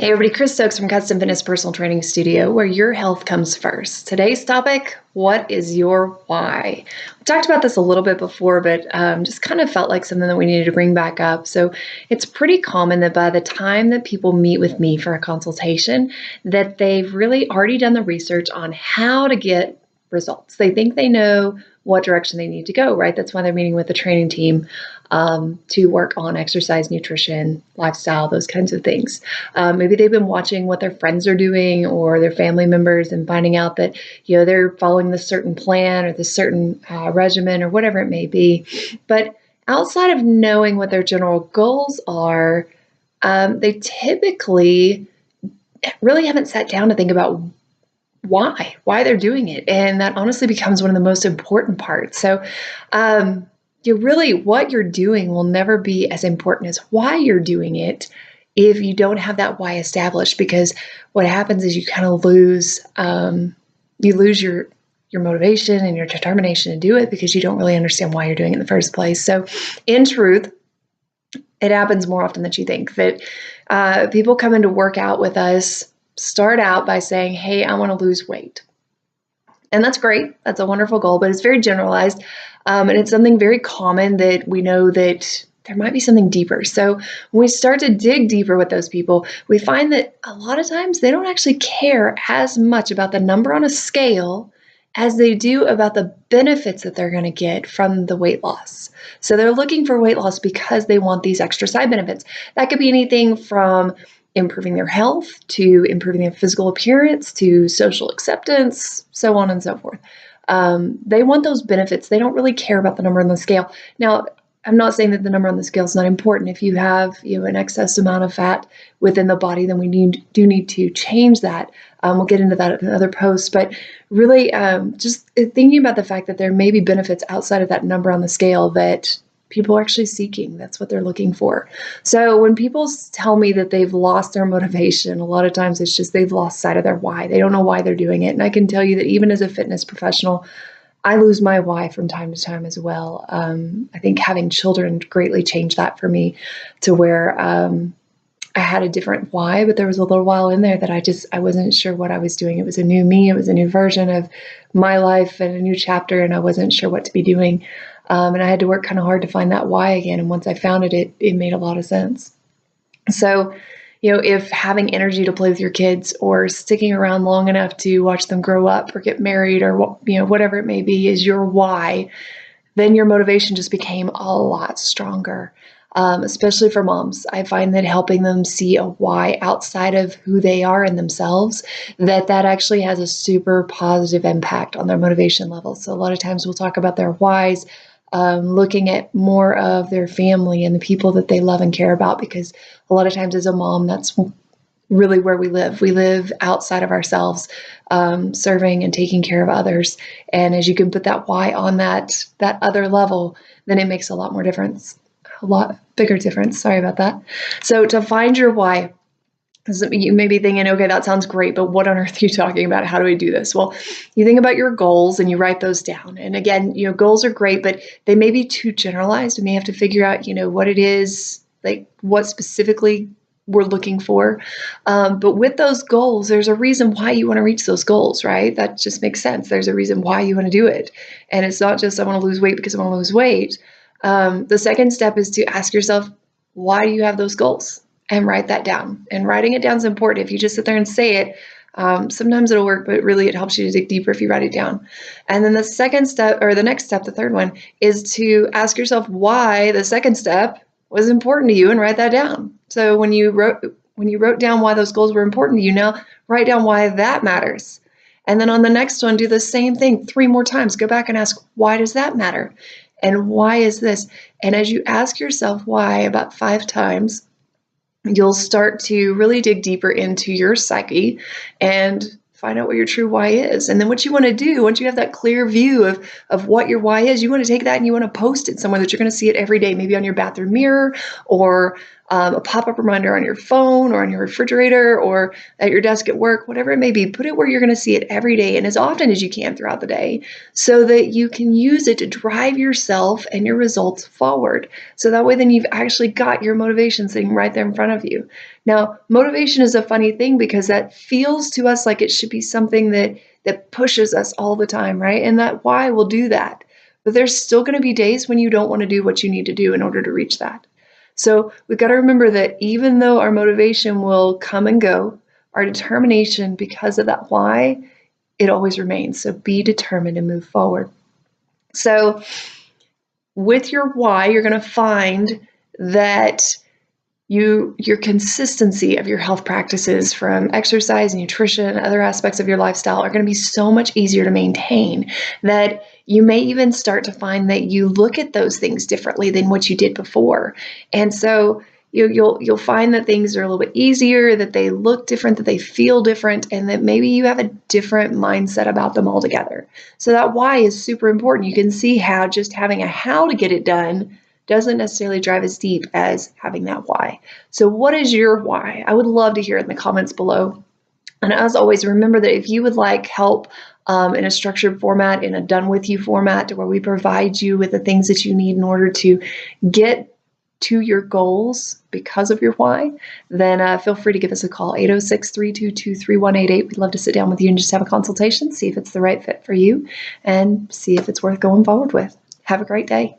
Hey everybody, Chris Stokes from Custom Fitness Personal Training Studio, where your health comes first. Today's topic, what is your why? We talked about this a little bit before, but just kind of felt like something that we needed to bring back up. So it's pretty common that by the time that people meet with me for a consultation, that they've really already done the research on how to get results. They think they know what direction they need to go, right? That's why they're meeting with the training team to work on exercise, nutrition, lifestyle, those kinds of things. Maybe they've been watching what their friends are doing or their family members and finding out that, they're following this certain plan or this certain regimen or whatever it may be. But outside of knowing what their general goals are, they typically really haven't sat down to think about why they're doing it. And that honestly becomes one of the most important parts. So, really what you're doing will never be as important as why you're doing it if you don't have that why established, because what happens is you kind of lose, your motivation and your determination to do it because you don't really understand why you're doing it in the first place. So in truth, it happens more often than you think that people come in to work out with us, start out by saying, hey, I want to lose weight. And that's great. That's a wonderful goal, but it's very generalized. And it's something very common that we know that there might be something deeper. So when we start to dig deeper with those people, we find that a lot of times they don't actually care as much about the number on a scale as they do about the benefits that they're going to get from the weight loss. So they're looking for weight loss because they want these extra side benefits. That could be anything from improving their health, to improving their physical appearance, to social acceptance, so on and so forth. They want those benefits. They don't really care about the number on the scale. Now, I'm not saying that the number on the scale is not important. If you have an excess amount of fat within the body, then we do need to change that. We'll get into that in another post. But really, just thinking about the fact that there may be benefits outside of that number on the scale that people are actually seeking. That's what they're looking for. So when people tell me that they've lost their motivation, a lot of times it's just they've lost sight of their why. They don't know why they're doing it. And I can tell you that even as a fitness professional, I lose my why from time to time as well. I think having children greatly changed that for me to where I had a different why, but there was a little while in there that I wasn't sure what I was doing. It was a new me. It was a new version of my life and a new chapter, and I wasn't sure what to be doing. And I had to work kind of hard to find that why again. And once I found it, it made a lot of sense. So, if having energy to play with your kids or sticking around long enough to watch them grow up or get married or, whatever it may be is your why, then your motivation just became a lot stronger. Especially for moms. I find that helping them see a why outside of who they are in themselves, that actually has a super positive impact on their motivation levels. So a lot of times we'll talk about their whys, looking at more of their family and the people that they love and care about, because a lot of times as a mom, that's really where we live. We live outside of ourselves, serving and taking care of others. And as you can put that why on that other level, then it makes a lot more difference. A lot bigger difference. Sorry about that. So to find your why, you may be thinking, okay, that sounds great, but what on earth are you talking about? How do I do this? Well, you think about your goals and you write those down. And again, goals are great, but they may be too generalized. And you have to figure out, what it is, like what specifically we're looking for. But with those goals, there's a reason why you want to reach those goals, right? That just makes sense. There's a reason why you want to do it. And it's not just, I want to lose weight because I want to lose weight. The second step is to ask yourself, why do you have those goals? And write that down. And writing it down is important. If you just sit there and say it, sometimes it'll work, but really it helps you to dig deeper if you write it down. And then the second step, or the next step, the third one, is to ask yourself why the second step was important to you and write that down. So when you wrote down why those goals were important to you, now write down why that matters. And then on the next one, do the same thing 3 more times. Go back and ask, why does that matter? And why is this? And as you ask yourself why about 5 times, you'll start to really dig deeper into your psyche and find out what your true why is. And then what you want to do, once you have that clear view of what your why is, you want to take that and you want to post it somewhere that you're going to see it every day, maybe on your bathroom mirror or a pop-up reminder on your phone or on your refrigerator or at your desk at work, whatever it may be. Put it where you're going to see it every day and as often as you can throughout the day so that you can use it to drive yourself and your results forward. So that way then you've actually got your motivation sitting right there in front of you. Now, motivation is a funny thing because that feels to us like it should be something that pushes us all the time, right? And that why will do that. But there's still going to be days when you don't want to do what you need to do in order to reach that. So we've got to remember that even though our motivation will come and go, our determination because of that why, it always remains. So be determined and move forward. So with your why, you're going to find that your consistency of your health practices from exercise, nutrition, other aspects of your lifestyle are going to be so much easier to maintain that you may even start to find that you look at those things differently than what you did before. And so you'll find that things are a little bit easier, that they look different, that they feel different, and that maybe you have a different mindset about them altogether. So that why is super important. You can see how just having a how to get it done doesn't necessarily drive as deep as having that why. So what is your why? I would love to hear it in the comments below. And as always, remember that if you would like help in a structured format, in a done with you format, where we provide you with the things that you need in order to get to your goals because of your why, then feel free to give us a call, 806-322-3188. We'd love to sit down with you and just have a consultation, see if it's the right fit for you, and see if it's worth going forward with. Have a great day.